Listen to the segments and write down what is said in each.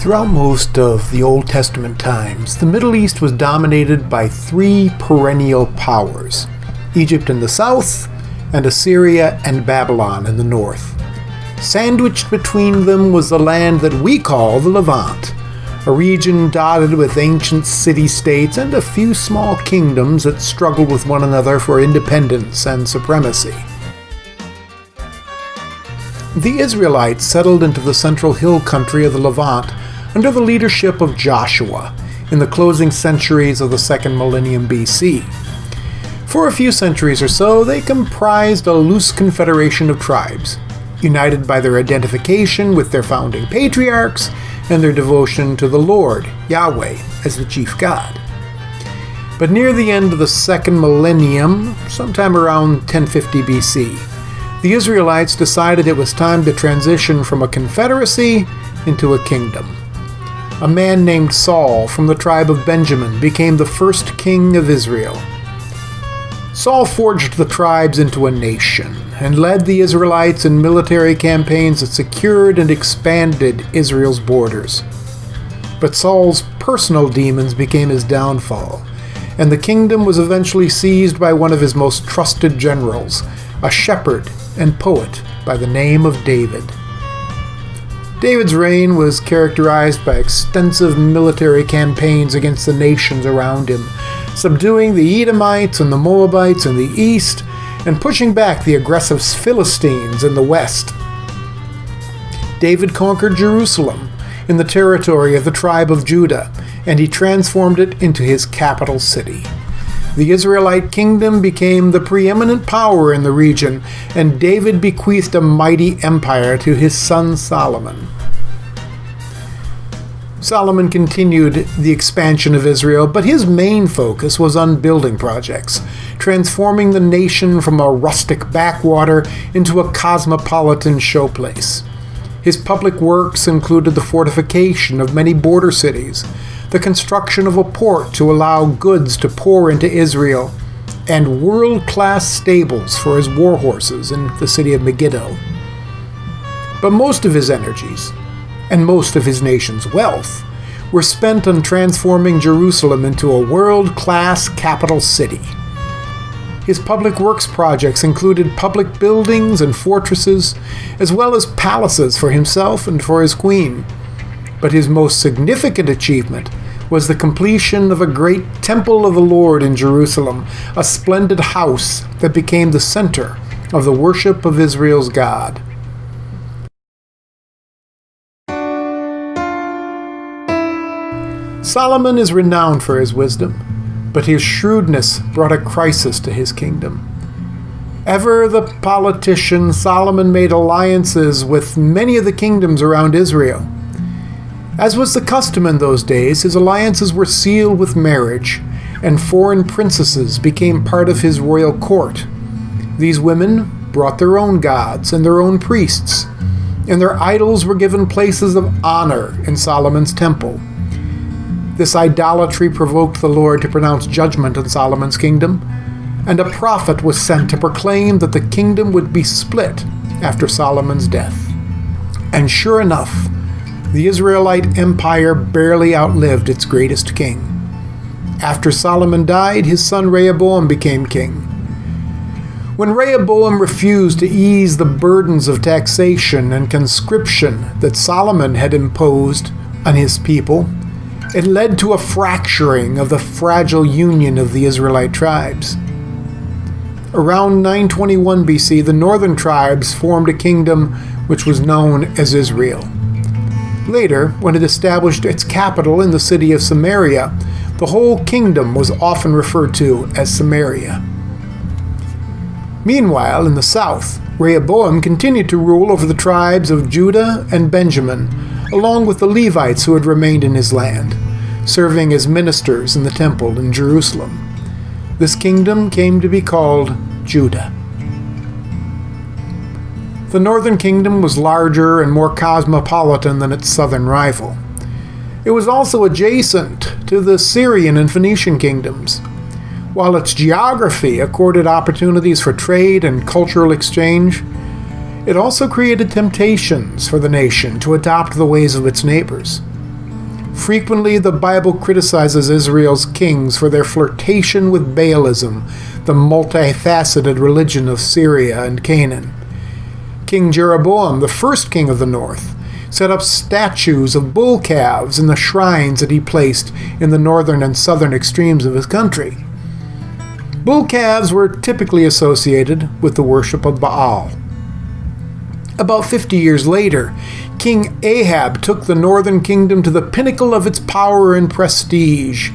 Throughout most of the Old Testament times, the Middle East was dominated by three perennial powers: Egypt in the south, and Assyria and Babylon in the north. Sandwiched between them was the land that we call the Levant, a region dotted with ancient city-states and a few small kingdoms that struggled with one another for independence and supremacy. The Israelites settled into the central hill country of the Levant under the leadership of Joshua in the closing centuries of the second millennium BC. For a few centuries or so, they comprised a loose confederation of tribes, united by their identification with their founding patriarchs and their devotion to the Lord, Yahweh, as the chief god. But near the end of the second millennium, sometime around 1050 BC, the Israelites decided it was time to transition from a confederacy into a kingdom. A man named Saul from the tribe of Benjamin became the first king of Israel. Saul forged the tribes into a nation and led the Israelites in military campaigns that secured and expanded Israel's borders. But Saul's personal demons became his downfall, and the kingdom was eventually seized by one of his most trusted generals, a shepherd and poet by the name of David. David's reign was characterized by extensive military campaigns against the nations around him, subduing the Edomites and the Moabites in the east, and pushing back the aggressive Philistines in the west. David conquered Jerusalem in the territory of the tribe of Judah, and he transformed it into his capital city. The Israelite kingdom became the preeminent power in the region, and David bequeathed a mighty empire to his son Solomon. Solomon continued the expansion of Israel, but his main focus was on building projects, transforming the nation from a rustic backwater into a cosmopolitan showplace. His public works included the fortification of many border cities, the construction of a port to allow goods to pour into Israel, and world-class stables for his war horses in the city of Megiddo. But most of his energies, and most of his nation's wealth, were spent on transforming Jerusalem into a world-class capital city. His public works projects included public buildings and fortresses, as well as palaces for himself and for his queen. But his most significant achievement was the completion of a great temple of the Lord in Jerusalem, a splendid house that became the center of the worship of Israel's God. Solomon is renowned for his wisdom, but his shrewdness brought a crisis to his kingdom. Ever the politician, Solomon made alliances with many of the kingdoms around Israel. As was the custom in those days, his alliances were sealed with marriage, and foreign princesses became part of his royal court. These women brought their own gods and their own priests, and their idols were given places of honor in Solomon's temple. This idolatry provoked the Lord to pronounce judgment on Solomon's kingdom, and a prophet was sent to proclaim that the kingdom would be split after Solomon's death. And sure enough, the Israelite empire barely outlived its greatest king. After Solomon died, his son Rehoboam became king. When Rehoboam refused to ease the burdens of taxation and conscription that Solomon had imposed on his people, it led to a fracturing of the fragile union of the Israelite tribes. Around 921 BC, the northern tribes formed a kingdom which was known as Israel. Later, when it established its capital in the city of Samaria, the whole kingdom was often referred to as Samaria. Meanwhile, in the south, Rehoboam continued to rule over the tribes of Judah and Benjamin, along with the Levites who had remained in his land, serving as ministers in the temple in Jerusalem. This kingdom came to be called Judah. The northern kingdom was larger and more cosmopolitan than its southern rival. It was also adjacent to the Syrian and Phoenician kingdoms. While its geography accorded opportunities for trade and cultural exchange, it also created temptations for the nation to adopt the ways of its neighbors. Frequently, the Bible criticizes Israel's kings for their flirtation with Baalism, the multifaceted religion of Syria and Canaan. King Jeroboam, the first king of the north, set up statues of bull calves in the shrines that he placed in the northern and southern extremes of his country. Bull calves were typically associated with the worship of Baal. About 50 years later, King Ahab took the northern kingdom to the pinnacle of its power and prestige.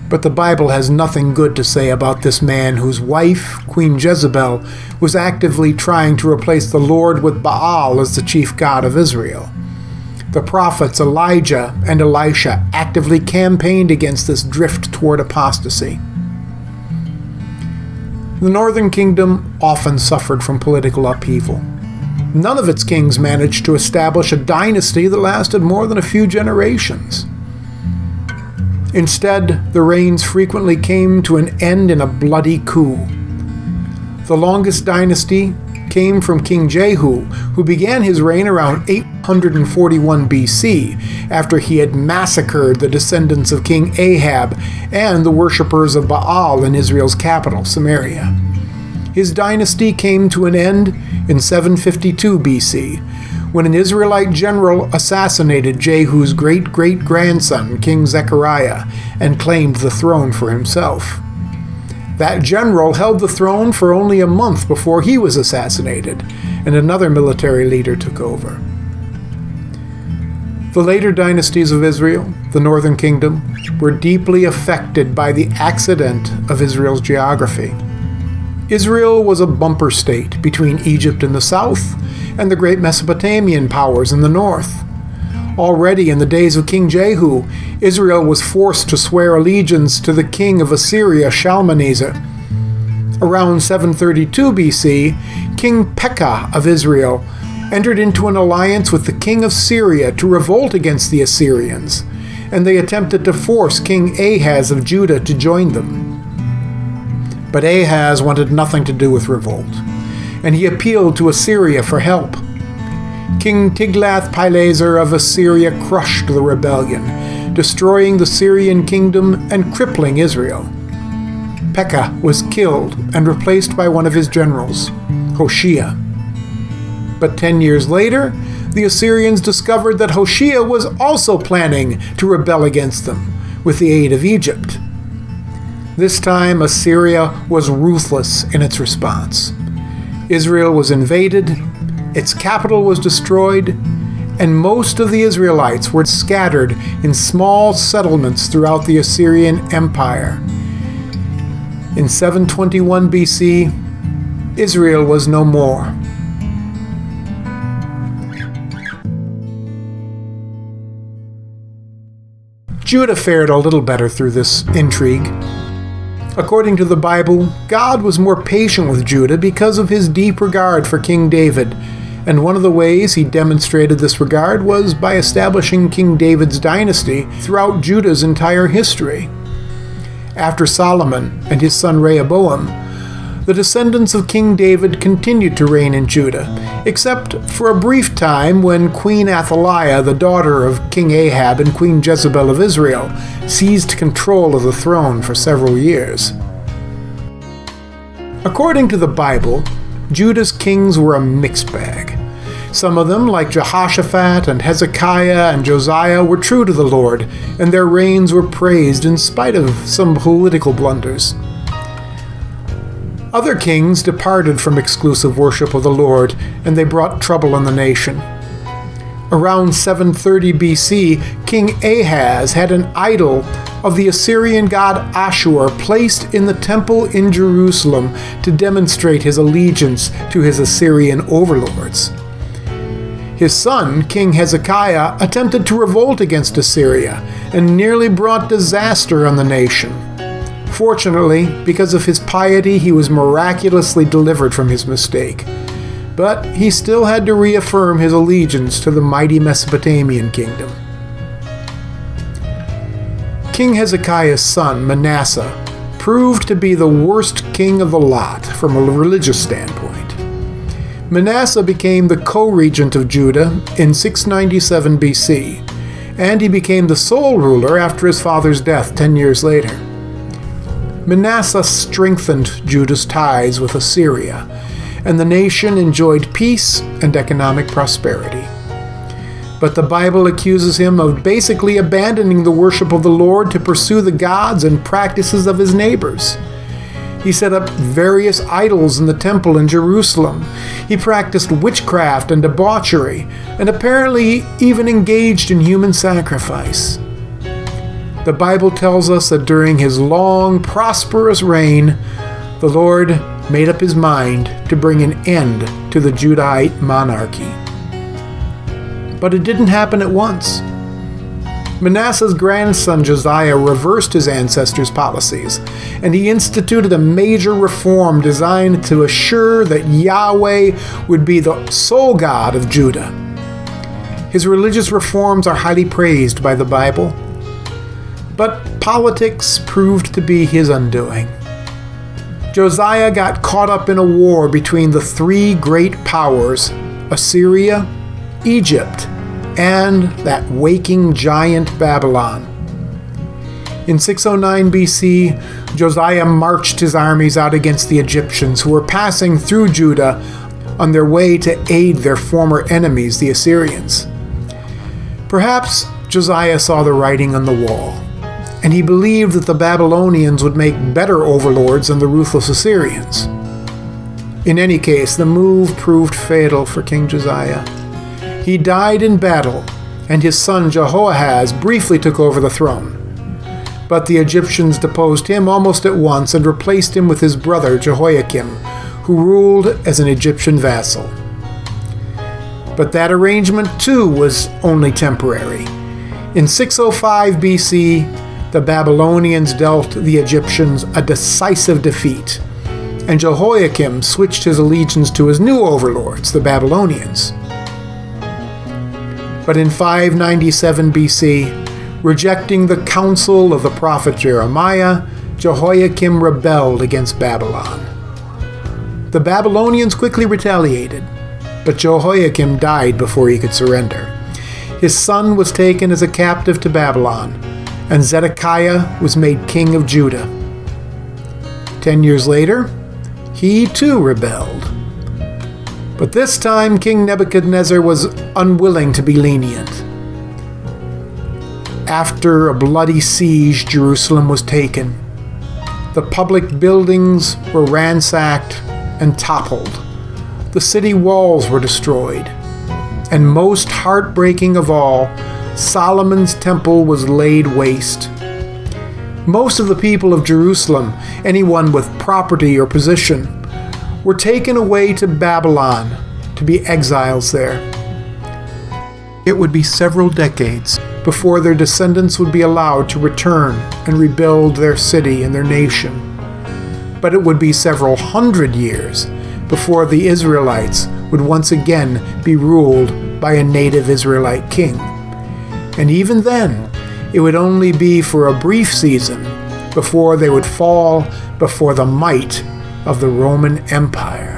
But the Bible has nothing good to say about this man whose wife, Queen Jezebel, was actively trying to replace the Lord with Baal as the chief god of Israel. The prophets Elijah and Elisha actively campaigned against this drift toward apostasy. The northern kingdom often suffered from political upheaval. None of its kings managed to establish a dynasty that lasted more than a few generations. Instead, the reigns frequently came to an end in a bloody coup. The longest dynasty came from King Jehu, who began his reign around 841 BC, after he had massacred the descendants of King Ahab and the worshippers of Baal in Israel's capital, Samaria. His dynasty came to an end in 752 BC, when an Israelite general assassinated Jehu's great-great-grandson, King Zechariah, and claimed the throne for himself. That general held the throne for only a month before he was assassinated, and another military leader took over. The later dynasties of Israel, the northern kingdom, were deeply affected by the accident of Israel's geography. Israel was a bumper state between Egypt in the south and the great Mesopotamian powers in the north. Already in the days of King Jehu, Israel was forced to swear allegiance to the king of Assyria, Shalmaneser. Around 732 BC, King Pekah of Israel entered into an alliance with the king of Syria to revolt against the Assyrians, and they attempted to force King Ahaz of Judah to join them. But Ahaz wanted nothing to do with revolt, and he appealed to Assyria for help. King Tiglath-Pileser of Assyria crushed the rebellion, destroying the Syrian kingdom and crippling Israel. Pekah was killed and replaced by one of his generals, Hoshea. But 10 years later, the Assyrians discovered that Hoshea was also planning to rebel against them, with the aid of Egypt. This time, Assyria was ruthless in its response. Israel was invaded, its capital was destroyed, and most of the Israelites were scattered in small settlements throughout the Assyrian Empire. In 721 BC, Israel was no more. Judah fared a little better through this intrigue. According to the Bible, God was more patient with Judah because of his deep regard for King David, and one of the ways he demonstrated this regard was by establishing King David's dynasty throughout Judah's entire history. After Solomon and his son Rehoboam, the descendants of King David continued to reign in Judah, except for a brief time when Queen Athaliah, the daughter of King Ahab and Queen Jezebel of Israel, seized control of the throne for several years. According to the Bible, Judah's kings were a mixed bag. Some of them, like Jehoshaphat and Hezekiah and Josiah, were true to the Lord, and their reigns were praised in spite of some political blunders. Other kings departed from exclusive worship of the Lord, and they brought trouble on the nation. Around 730 BC, King Ahaz had an idol of the Assyrian god Ashur placed in the temple in Jerusalem to demonstrate his allegiance to his Assyrian overlords. His son, King Hezekiah, attempted to revolt against Assyria and nearly brought disaster on the nation. Fortunately, because of his piety, he was miraculously delivered from his mistake. But he still had to reaffirm his allegiance to the mighty Mesopotamian kingdom. King Hezekiah's son, Manasseh, proved to be the worst king of the lot from a religious standpoint. Manasseh became the co-regent of Judah in 697 BC, and he became the sole ruler after his father's death 10 years later. Manasseh strengthened Judah's ties with Assyria, and the nation enjoyed peace and economic prosperity. But the Bible accuses him of basically abandoning the worship of the Lord to pursue the gods and practices of his neighbors. He set up various idols in the temple in Jerusalem. He practiced witchcraft and debauchery, and apparently even engaged in human sacrifice. The Bible tells us that during his long, prosperous reign, the Lord made up his mind to bring an end to the Judahite monarchy. But it didn't happen at once. Manasseh's grandson Josiah reversed his ancestors' policies, and he instituted a major reform designed to assure that Yahweh would be the sole God of Judah. His religious reforms are highly praised by the Bible, but politics proved to be his undoing. Josiah got caught up in a war between the three great powers, Assyria, Egypt, and that waking giant Babylon. In 609 BC, Josiah marched his armies out against the Egyptians, who were passing through Judah on their way to aid their former enemies, the Assyrians. Perhaps Josiah saw the writing on the wall, and he believed that the Babylonians would make better overlords than the ruthless Assyrians. In any case, the move proved fatal for King Josiah. He died in battle, and his son Jehoahaz briefly took over the throne. But the Egyptians deposed him almost at once and replaced him with his brother Jehoiakim, who ruled as an Egyptian vassal. But that arrangement too was only temporary. In 605 BC, the Babylonians dealt the Egyptians a decisive defeat, and Jehoiakim switched his allegiance to his new overlords, the Babylonians. But in 597 BC, rejecting the counsel of the prophet Jeremiah, Jehoiakim rebelled against Babylon. The Babylonians quickly retaliated, but Jehoiakim died before he could surrender. His son was taken as a captive to Babylon, and Zedekiah was made king of Judah. 10 years later, he too rebelled. But this time, King Nebuchadnezzar was unwilling to be lenient. After a bloody siege, Jerusalem was taken. The public buildings were ransacked and toppled. The city walls were destroyed. And most heartbreaking of all, Solomon's temple was laid waste. Most of the people of Jerusalem, anyone with property or position, were taken away to Babylon to be exiles there. It would be several decades before their descendants would be allowed to return and rebuild their city and their nation. But it would be several hundred years before the Israelites would once again be ruled by a native Israelite king. And even then, it would only be for a brief season before they would fall before the might of the Roman Empire.